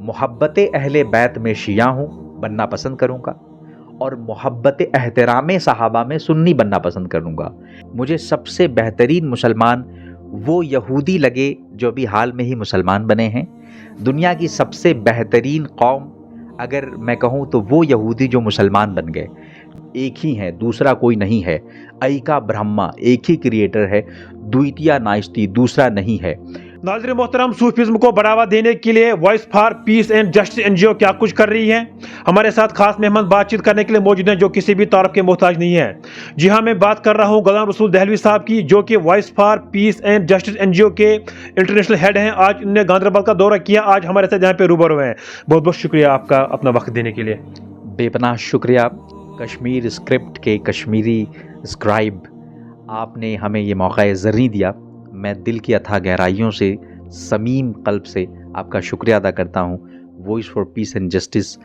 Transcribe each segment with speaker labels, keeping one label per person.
Speaker 1: محبت اہل بیت میں شیعہ ہوں بننا پسند کروں گا، اور محبت احترام صحابہ میں سنی بننا پسند کروں گا۔ مجھے سب سے بہترین مسلمان وہ یہودی لگے جو بھی حال میں ہی مسلمان بنے ہیں۔ دنیا کی سب سے بہترین قوم اگر میں کہوں تو وہ یہودی جو مسلمان بن گئے۔ ایک ہی ہے، دوسرا کوئی نہیں ہے۔ ایکا برہما، ایک ہی کریٹر ہے، دویتیا نائستی، دوسرا نہیں ہے۔
Speaker 2: ناظرین محترم، صوفیزم کو بڑھاوا دینے کے لیے voice for peace and justice N G O کیا کچھ کر رہی ہے؟ ہمارے ساتھ خاص مہمان بات چیت کرنے کے لیے موجود ہیں جو کسی بھی تعارف کے محتاج نہیں ہے۔ جی ہاں، میں بات کر رہا ہوں غلام رسول دہلوی صاحب کی، جو کہ voice for peace and justice N G O کے انٹرنیشنل ہیڈ ہیں۔ آج انہوں نے گاندربل کا دورہ کیا، آج ہمارے ساتھ یہاں پہ روبرو ہیں۔ بہت بہت شکریہ آپ کا اپنا وقت دینے کے لیے۔
Speaker 1: بے پناہ شکریہ۔ کشمیر اسکرپٹ کے کشمیری اسکرائب، آپ نے ہمیں یہ موقع زرعی دیا۔ میں دل کی اتھا گہرائیوں سے، صمیم قلب سے آپ کا شکریہ ادا کرتا ہوں voice for peace and justice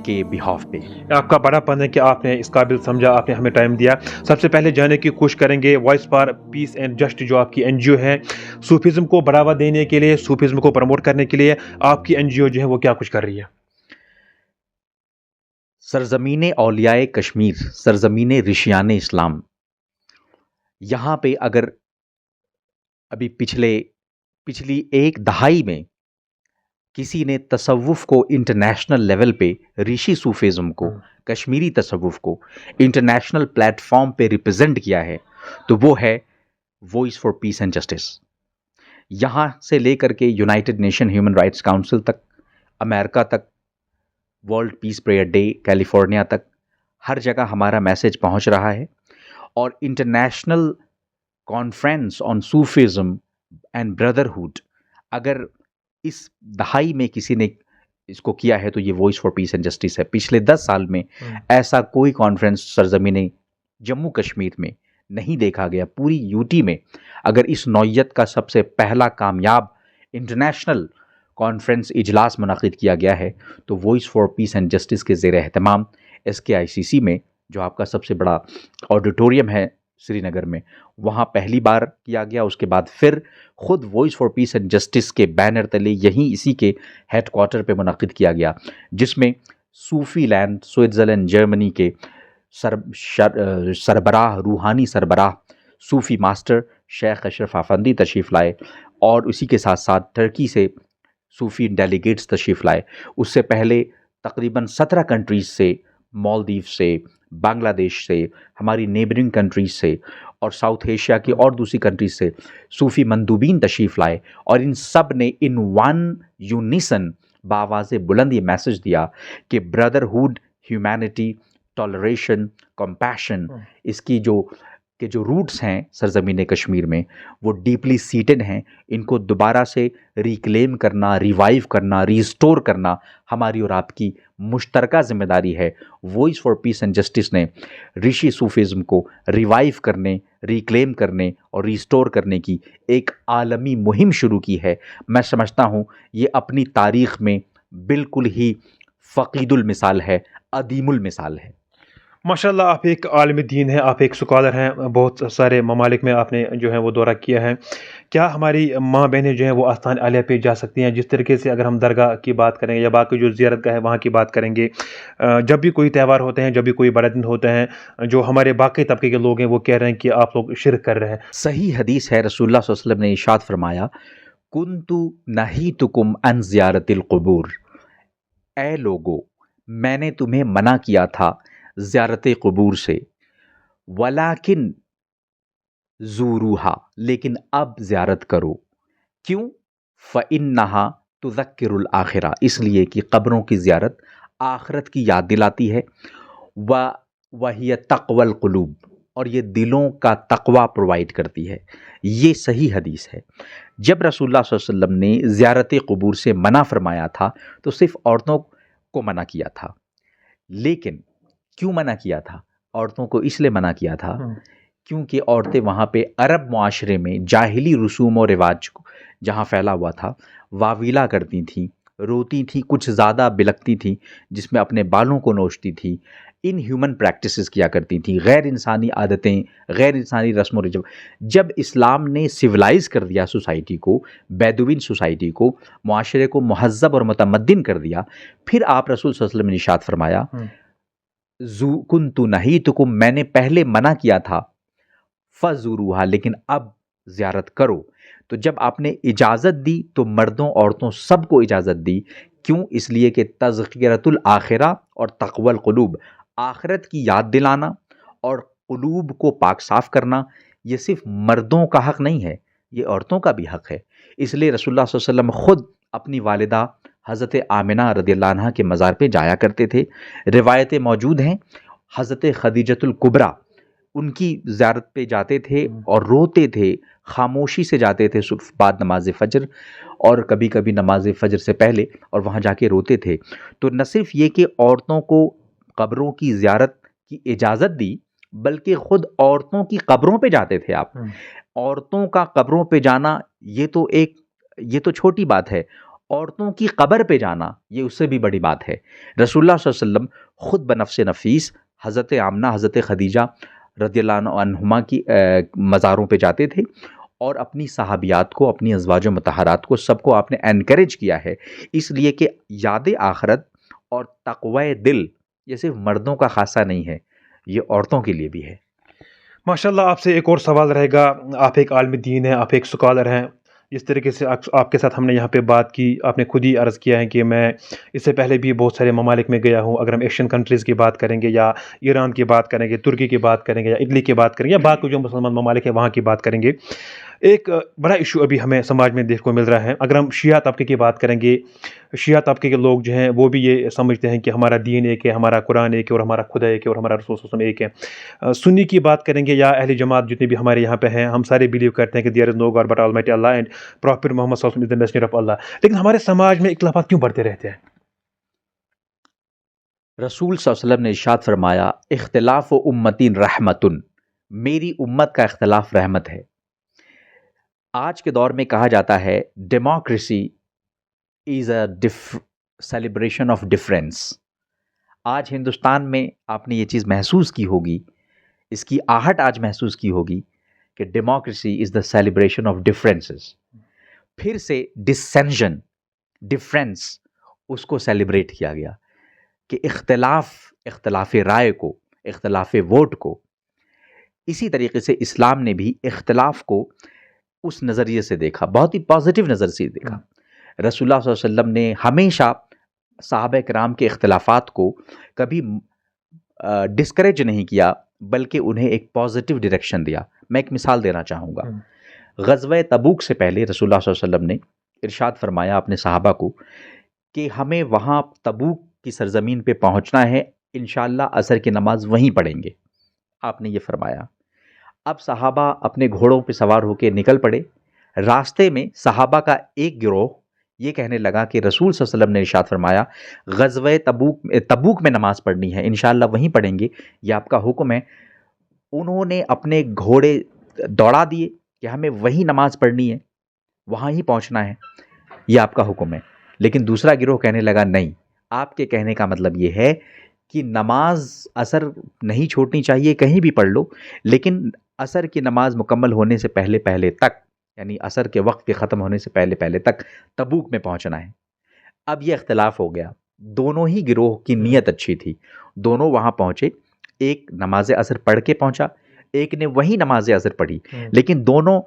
Speaker 1: کے بہاف پہ۔
Speaker 2: آپ کا بڑا پن ہے کہ آپ نے اس قابل سمجھا، آپ نے ہمیں ٹائم دیا۔ سب سے پہلے جاننے کی کوشش کریں گے voice for peace and justice جو آپ کی این جی او ہے، صوفیزم کو بڑھاوا دینے کے لیے، صوفیزم کو پروموٹ کرنے کے لیے آپ کی این جی او جو ہے وہ کیا کچھ کر رہی ہے؟
Speaker 1: سرزمین اولیاء کشمیر، سرزمین رشیان اسلام، یہاں پہ اگر ابھی پچھلی ایک دہائی میں کسی نے تصوف کو انٹرنیشنل لیول پہ، ریشی صوفیزم کو، کشمیری تصوف کو انٹرنیشنل پلیٹ فارم پہ ریپرزینٹ کیا ہے تو وہ ہے voice for peace and justice. یہاں سے لے کر کے united nation human rights council تک، امریکہ تک، world peace prayer day California تک، ہر جگہ ہمارا میسج پہنچ رہا ہے۔ اور international conference on Sufism and brotherhood اگر اس دہائی میں کسی نے اس کو کیا ہے تو یہ voice for peace and justice ہے۔ پچھلے 10 سال میں ایسا کوئی کانفرنس سرزمین جموں کشمیر میں نہیں دیکھا گیا۔ پوری یو ٹی میں اگر اس نوعیت کا سب سے پہلا کامیاب انٹرنیشنل کانفرنس اجلاس منعقد کیا گیا ہے تو voice for peace and justice کے زیر اہتمام ایس کے آئی سی سی میں، جو آپ کا سب سے بڑا آڈیٹوریم ہے سری نگر میں، وہاں پہلی بار کیا گیا۔ اس کے بعد پھر خود voice for peace and justice کے بینر تلے یہیں اسی کے ہیڈ کوارٹر پہ منعقد کیا گیا، جس میں صوفی لینڈ، سوئٹزرلینڈ، جرمنی کے سربراہ، روحانی سربراہ صوفی ماسٹر شیخ اشرف افندی تشریف لائے، اور اسی کے ساتھ ساتھ ٹرکی سے صوفی ڈیلیگیٹس تشریف لائے۔ اس سے پہلے تقریباً 17 کنٹریز سے، مالدیو سے، بنگلہ دیش سے، ہماری نیبرنگ کنٹریز سے، اور ساؤتھ ایشیا کی اور دوسری کنٹریز سے صوفی مندوبین تشریف لائے، اور ان سب نے ان ون یونیسن بآواز بلند یہ میسج دیا کہ بردرہوڈ، ہیومینٹی، ٹالریشن، کمپیشن، اس کی جو روٹس ہیں سرزمین کشمیر میں وہ ڈیپلی سیٹڈ ہیں۔ ان کو دوبارہ سے ریکلیم کرنا، ریوائیو کرنا، ریسٹور کرنا ہماری اور آپ کی مشترکہ ذمہ داری ہے۔ Voice for peace and justice نے ریشی صوفیزم کو ریوائیو کرنے، ریکلیم کرنے اور ریسٹور کرنے کی ایک عالمی مہم شروع کی ہے۔ میں سمجھتا ہوں یہ اپنی تاریخ میں بالکل ہی فقید المثال ہے، عدیم المثال ہے۔
Speaker 2: ماشاءاللہ، آپ ایک عالم دین ہیں، آپ ایک سکالر ہیں، بہت سارے ممالک میں آپ نے جو ہے وہ دورہ کیا ہے۔ کیا ہماری ماں بہنیں جو ہیں وہ آستان عالیہ پہ جا سکتی ہیں؟ جس طریقے سے اگر ہم درگاہ کی بات کریں یا باقی جو زیارت گاہ ہے وہاں کی بات کریں گے، جب بھی کوئی تہوار ہوتے ہیں، جب بھی کوئی بڑا دن ہوتے ہیں، جو ہمارے باقی طبقے کے لوگ ہیں وہ کہہ رہے ہیں کہ آپ لوگ شرک کر رہے ہیں۔
Speaker 1: صحیح حدیث ہے، رسول اللہ صلی اللہ علیہ وسلم نے ارشاد فرمایا، کنتُ نہیتکم عن زیارت القبور، اے لوگو میں نے تمہیں منع کیا تھا زیارت قبور سے، ولیکن زوروہا، لیکن اب زیارت کرو۔ کیوں؟ فإنہا تذکر الآخرہ، اس لیے کہ قبروں کی زیارت آخرت کی یاد دلاتی ہے، وہی تقوی القلوب، اور یہ دلوں کا تقوی پرووائڈ کرتی ہے۔ یہ صحیح حدیث ہے۔ جب رسول اللہ صلی اللہ علیہ وسلم نے زیارت قبور سے منع فرمایا تھا تو صرف عورتوں کو منع کیا تھا، لیکن کیوں منع کیا تھا؟ عورتوں کو اس لیے منع کیا تھا کیونکہ عورتیں وہاں پہ عرب معاشرے میں جاہلی رسوم و رواج جہاں پھیلا ہوا تھا، واویلا کرتی تھیں، روتی تھیں، کچھ زیادہ بلکتی تھیں، جس میں اپنے بالوں کو نوچتی تھیں، ان ہیومن پریکٹسز کیا کرتی تھیں، غیر انسانی عادتیں، غیر انسانی رسم و رجم۔ جب اسلام نے سویلائز کر دیا سوسائٹی کو، بیدوین سوسائٹی کو، معاشرے کو مہذب اور متمدن کر دیا، پھر آپ رسول صلی اللہ علیہ وسلم نے ارشاد فرمایا کنت نہیتکم، میں نے پہلے منع کیا تھا، فزوروہا، لیکن اب زیارت کرو۔ تو جب آپ نے اجازت دی تو مردوں عورتوں سب کو اجازت دی، کیوں؟ اس لیے کہ تذکرۃ الآخرہ اور تقوی القلوب، آخرت کی یاد دلانا اور قلوب کو پاک صاف کرنا، یہ صرف مردوں کا حق نہیں ہے، یہ عورتوں کا بھی حق ہے۔ اس لیے رسول اللہ صلی اللہ علیہ وسلم خود اپنی والدہ حضرت آمنہ رضی اللہ عنہا کے مزار پہ جایا کرتے تھے۔ روایتیں موجود ہیں، حضرت خدیجۃ الکبریٰ ان کی زیارت پہ جاتے تھے اور روتے تھے، خاموشی سے جاتے تھے صرف بعد نماز فجر اور کبھی کبھی نماز فجر سے پہلے، اور وہاں جا کے روتے تھے۔ تو نہ صرف یہ کہ عورتوں کو قبروں کی زیارت کی اجازت دی، بلکہ خود عورتوں کی قبروں پہ جاتے تھے آپ۔ عورتوں کا قبروں پہ جانا یہ تو چھوٹی بات ہے، عورتوں کی قبر پہ جانا یہ اس سے بھی بڑی بات ہے۔ رسول اللہ صلی اللہ علیہ وسلم خود بنفس نفیس حضرت آمنہ، حضرت خدیجہ رضی اللہ عنہما کی مزاروں پہ جاتے تھے، اور اپنی صحابیات کو، اپنی ازواج و مطہرات کو، سب کو آپ نے انکریج کیا ہے، اس لیے کہ یاد آخرت اور تقوی دل یہ صرف مردوں کا خاصہ نہیں ہے، یہ عورتوں کے لیے بھی ہے۔
Speaker 2: ماشاءاللہ، آپ سے ایک اور سوال رہے گا۔ آپ ایک عالم دین ہیں، آپ ایک اسکالر ہیں، جس طریقے سے آپ کے ساتھ ہم نے یہاں پہ بات کی، آپ نے خود ہی عرض کیا ہے کہ میں اس سے پہلے بھی بہت سارے ممالک میں گیا ہوں۔ اگر ہم ایشین کنٹریز کی بات کریں گے، یا ایران کی بات کریں گے، ترکی کی بات کریں گے، یا اٹلی کی بات کریں گے، یا باقی جو مسلمان ممالک ہیں وہاں کی بات کریں گے، ایک بڑا ایشو ابھی ہمیں سماج میں دیکھنے کو مل رہا ہے۔ اگر ہم شیعہ طبقے کی بات کریں گے، شیعہ طبقے کے لوگ جو ہیں وہ بھی یہ سمجھتے ہیں کہ ہمارا دین ایک ہے، ہمارا قرآن ایک ہے، اور ہمارا خدا ایک ہے، اور ہمارا رسول صلی اللہ علیہ وسلم ایک ہے۔ سنی کی بات کریں گے یا اہل جماعت جتنے بھی ہمارے یہاں پہ ہیں، ہم سارے بلیو کرتے ہیں کہ there is no god but almighty Allah and prophet Muhammad صلی اللہ علیہ وسلم از دی میسنجر آف اللہ۔ لیکن ہمارے سماج میں اختلافات کیوں بڑھتے رہتے ہیں؟
Speaker 1: رسول صلی اللہ علیہ وسلم نے ارشاد فرمایا اختلاف امتی رحمتن، میری امت کا اختلاف رحمت ہے۔ آج کے دور میں کہا جاتا ہے democracy is a celebration of difference. آج ہندوستان میں آپ نے یہ چیز محسوس کی ہوگی، اس کی آہٹ آج محسوس کی ہوگی کہ democracy is the celebration of differences. پھر سے ڈسینشن، ڈفرینس، اس کو سیلیبریٹ کیا گیا کہ اختلاف رائے کو، اختلاف ووٹ کو۔ اسی طریقے سے اسلام نے بھی اختلاف کو اس نظریے سے دیکھا، بہت ہی پازیٹیو نظر سے دیکھا۔ رسول اللہ صلی اللہ علیہ وسلم نے ہمیشہ صحابہ کرام کے اختلافات کو کبھی ڈسکریج نہیں کیا، بلکہ انہیں ایک پازیٹیو ڈائریکشن دیا۔ میں ایک مثال دینا چاہوں گا۔ غزوہ تبوک سے پہلے رسول اللہ صلی اللہ علیہ وسلم نے ارشاد فرمایا اپنے صحابہ کو کہ ہمیں وہاں تبوک کی سرزمین پہ پہنچنا ہے، انشاءاللہ عصر کی نماز وہیں پڑھیں گے، آپ نے یہ فرمایا۔ اب صحابہ اپنے گھوڑوں پہ سوار ہو کے نکل پڑے۔ راستے میں صحابہ کا ایک گروہ یہ کہنے لگا کہ رسول صلی اللہ علیہ وسلم نے ارشاد فرمایا غزوہ تبوک میں نماز پڑھنی ہے، انشاءاللہ وہیں پڑھیں گے، یہ آپ کا حکم ہے۔ انہوں نے اپنے گھوڑے دوڑا دیے کہ ہمیں وہیں نماز پڑھنی ہے، وہاں ہی پہنچنا ہے، یہ آپ کا حکم ہے۔ لیکن دوسرا گروہ کہنے لگا نہیں، آپ کے کہنے کا مطلب یہ ہے کہ نماز عصر نہیں چھوڑنی چاہیے، کہیں بھی پڑھ لو، لیکن عصر کی نماز مکمل ہونے سے پہلے تک، یعنی عصر کے وقت کے ختم ہونے سے پہلے تک تبوک میں پہنچنا ہے۔ اب یہ اختلاف ہو گیا، دونوں ہی گروہ کی نیت اچھی تھی، دونوں وہاں پہنچے، ایک نماز عصر پڑھ کے پہنچا، ایک نے وہی نماز عصر پڑھی، لیکن دونوں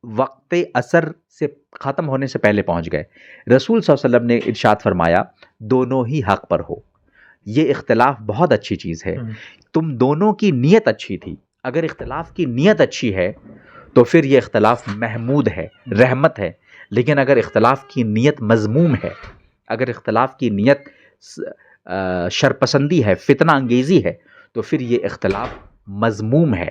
Speaker 1: وقت عصر سے ختم ہونے سے پہلے پہنچ گئے۔ رسول صلی اللہ علیہ وسلم نے ارشاد فرمایا دونوں ہی حق پر ہو۔ یہ اختلاف بہت اچھی چیز ہے، تم دونوں کی نیت اچھی تھی۔ اگر اختلاف کی نیت اچھی ہے تو پھر یہ اختلاف محمود ہے، رحمت ہے، لیکن اگر اختلاف کی نیت مذموم ہے، اگر اختلاف کی نیت شرپسندی ہے، فتنہ انگیزی ہے، تو پھر یہ اختلاف مذموم ہے،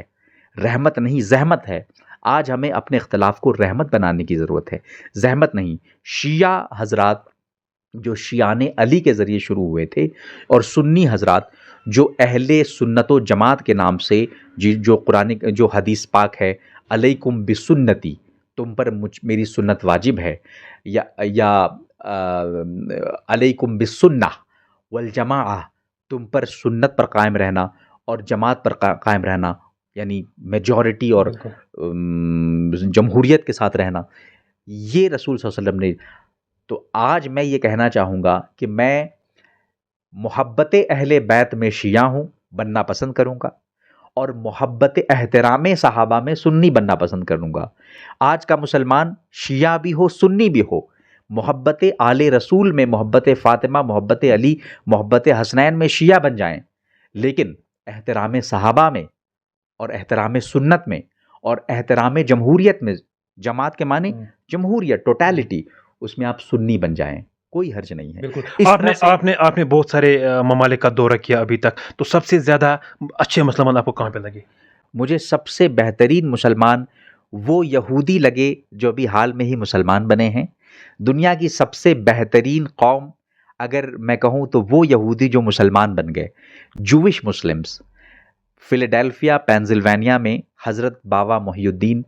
Speaker 1: رحمت نہیں زحمت ہے۔ آج ہمیں اپنے اختلاف کو رحمت بنانے کی ضرورت ہے، زحمت نہیں۔ شیعہ حضرات جو شیعان علی کے ذریعے شروع ہوئے تھے، اور سنی حضرات جو اہل سنت و جماعت کے نام سے جو حدیث پاک ہے علیکم بسنتی، تم پر میری سنت واجب ہے، یا علیکم بالسنہ والجماعہ، تم پر سنت پر قائم رہنا اور جماعت پر قائم رہنا، یعنی میجورٹی اور
Speaker 2: بالکل
Speaker 1: جمہوریت کے ساتھ رہنا، یہ رسول صلی اللہ علیہ وسلم نے. تو آج میں یہ کہنا چاہوں گا کہ میں محبت اہل بیت میں شیعہ ہوں، بننا پسند کروں گا، اور محبت احترام صحابہ میں سنی بننا پسند کروں گا. آج کا مسلمان شیعہ بھی ہو سنی بھی ہو، محبت آل رسول میں، محبت فاطمہ، محبت علی، محبت حسنین میں شیعہ بن جائیں، لیکن احترام صحابہ میں اور احترام سنت میں اور احترام جمہوریت میں، جماعت کے معنی جمہوریت، ٹوٹالٹی، اس میں آپ سنی بن جائیں، کوئی حرج نہیں ہے.
Speaker 2: بالکل.
Speaker 1: اس
Speaker 2: آپ
Speaker 1: طرح
Speaker 2: نے
Speaker 1: سے
Speaker 2: آپ نے آپ نے بہت سارے ممالک کا دورہ کیا ابھی تک، تو سب سے زیادہ اچھے مسلمان آپ کو کہاں پہ لگے؟
Speaker 1: مجھے سب سے بہترین مسلمان وہ یہودی لگے جو ابھی حال میں ہی مسلمان بنے ہیں. دنیا کی سب سے بہترین قوم اگر میں کہوں تو وہ یہودی جو مسلمان بن گئے، جوش مسلمز. فیلاڈیلفیا پینسلوانیا میں حضرت بابا محی الدین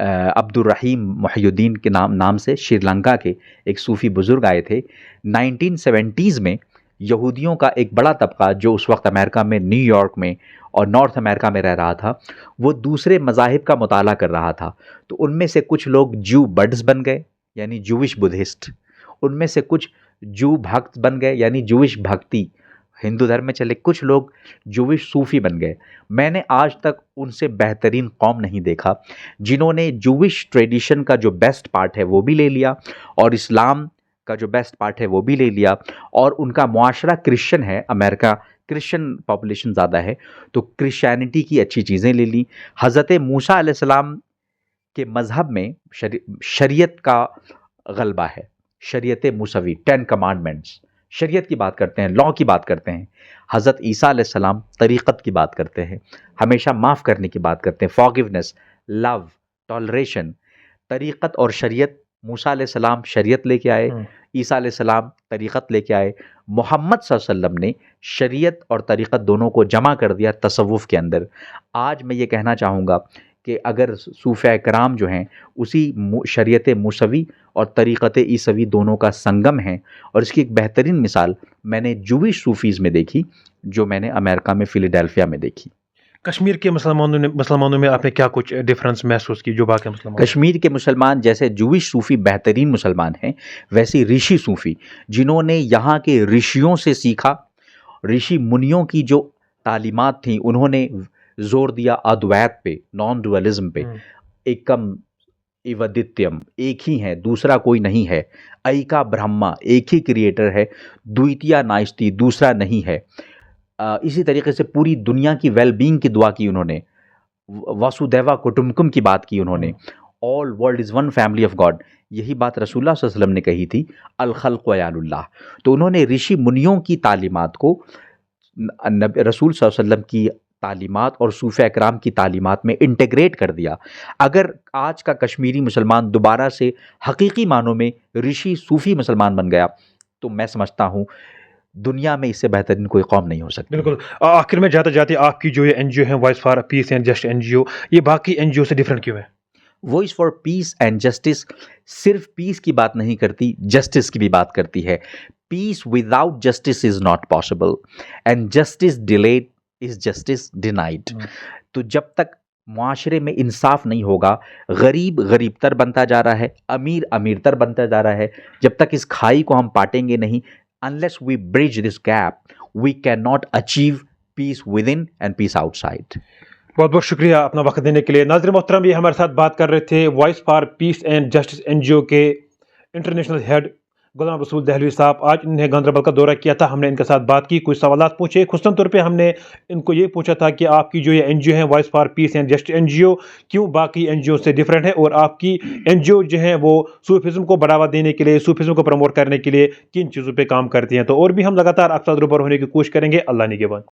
Speaker 1: عبد الرحیم محی الدین کے نام سے سری لنکا کے ایک صوفی بزرگ آئے تھے. 1970s میں یہودیوں کا ایک بڑا طبقہ جو اس وقت امریکہ میں نیو یارک میں اور نارتھ امریکہ میں رہ رہا تھا، وہ دوسرے مذاہب کا مطالعہ کر رہا تھا. تو ان میں سے کچھ لوگ جو بڈز بن گئے، یعنی جوش بدھسٹ. ان میں سے کچھ جو بھکت بن گئے، یعنی جوش بھکتی، ہندو دھرم میں چلے. کچھ لوگ جوش صوفی بن گئے. میں نے آج تک ان سے بہترین قوم نہیں دیکھا جنہوں نے جوش ٹریڈیشن کا جو بیسٹ پارٹ ہے وہ بھی لے لیا، اور اسلام کا جو بیسٹ پارٹ ہے وہ بھی لے لیا، اور ان کا معاشرہ کرسچن ہے، امریکہ کرسچن پاپولیشن زیادہ ہے، تو کرسچینٹی کی اچھی چیزیں لے لی. حضرت موسیٰ علیہ السلام کے مذہب میں شریعت کا غلبہ ہے، شریعت موسوی، 10 کمانڈمنٹس، شریعت کی بات کرتے ہیں، لاء کی بات کرتے ہیں. حضرت عیسیٰ علیہ السلام طریقت کی بات کرتے ہیں، ہمیشہ معاف کرنے کی بات کرتے ہیں، فارگیونیس، لو، ٹالریشن. طریقت اور شریعت، موسیٰ علیہ السلام شریعت لے کے آئے، عیسیٰ علیہ السلام طریقت لے کے آئے. محمد صلی اللہ علیہ وسلم نے شریعت اور طریقت دونوں کو جمع کر دیا تصوف کے اندر. آج میں یہ کہنا چاہوں گا کہ اگر صوفیاء کرام جو ہیں اسی شریعت موسوی اور طریقت عیسوی دونوں کا سنگم ہیں، اور اس کی ایک بہترین مثال میں نے جوش صوفیز میں دیکھی جو میں نے امریکہ میں فیلاڈیلفیا میں دیکھی.
Speaker 2: کشمیر کے مسلمانوں میں آپ نے کیا کچھ ڈفرنس محسوس کی جو باقی مسلمان؟
Speaker 1: کشمیر کے مسلمان جیسے جوش صوفی بہترین مسلمان ہیں، ویسے رشی صوفی جنہوں نے یہاں کے رشیوں سے سیکھا، رشی منیوں کی جو تعلیمات تھیں، انہوں نے زور دیا ادویت پہ، نان ڈوئلزم پہ. ایکم ایودتیم، ایک ہی ہے، دوسرا کوئی نہیں ہے. ایکا برہما، ایک ہی کریٹر ہے. دویتیا نائستی، دوسرا نہیں ہے. اسی طریقے سے پوری دنیا کی ویل بینگ کی دعا کی انہوں نے. واسودیوا کٹمبکم کی بات کی انہوں نے. All world is one family of God, یہی بات رسول اللہ صلی اللہ علیہ وسلم نے کہی تھی، الخلق عیال اللہ. تو انہوں نے رشی منیوں کی تعلیمات کو رسول صلی اللہ علیہ وسلم کی تعلیمات اور صوفیاء کرام کی تعلیمات میں انٹیگریٹ کر دیا. اگر آج کا کشمیری مسلمان دوبارہ سے حقیقی معنوں میں رشی صوفی مسلمان بن گیا تو میں سمجھتا ہوں دنیا میں اس سے بہترین کوئی قوم نہیں ہو سکتی.
Speaker 2: بالکل. آخر میں جاتے جاتے آپ کی جو یہ این جی او ہے، voice for peace and just N G O, یہ باقی این جی او سے ڈفرینٹ کیوں ہے؟
Speaker 1: Voice for peace and justice صرف پیس کی بات نہیں کرتی، جسٹس کی بھی بات کرتی ہے. Peace without justice is not possible, and justice delayed is justice denied. تو جب تک معاشرے میں انصاف نہیں ہوگا، غریب غریب تر بنتا جا رہا ہے، امیر امیر تر بنتا جا رہا ہے. جب تک اس کھائی کو ہم پاٹیں گے نہیں، unless we bridge this gap, we cannot achieve peace within and peace outside.
Speaker 2: بہت بہت شکریہ اپنا وقت دینے کے لیے. ناظرین محترم، یہ ہمارے ساتھ بات کر رہے تھے voice for peace and justice N G O کے انٹرنیشنل ہیڈ غلام رسول دہلوی صاحب. آج انہوں نے گاندربل کا دورہ کیا تھا، ہم نے ان کے ساتھ بات کی، کچھ سوالات پوچھے. خصوصاً طور پہ ہم نے ان کو یہ پوچھا تھا کہ آپ کی جو یہ این جی او ہے voice for peace and justice N G O کیوں باقی این جی او سے ڈفرینٹ ہے، اور آپ کی این جی او جو ہے وہ صوفیزم کو بڑھاوا دینے کے لیے، صوفیزم کو پروموٹ کرنے کے لیے کن چیزوں پہ کام کرتی ہیں. تو اور بھی ہم لگاتار آپ ساتھ روبرو ہونے کی کوشش کریں گے. اللہ نگہبان.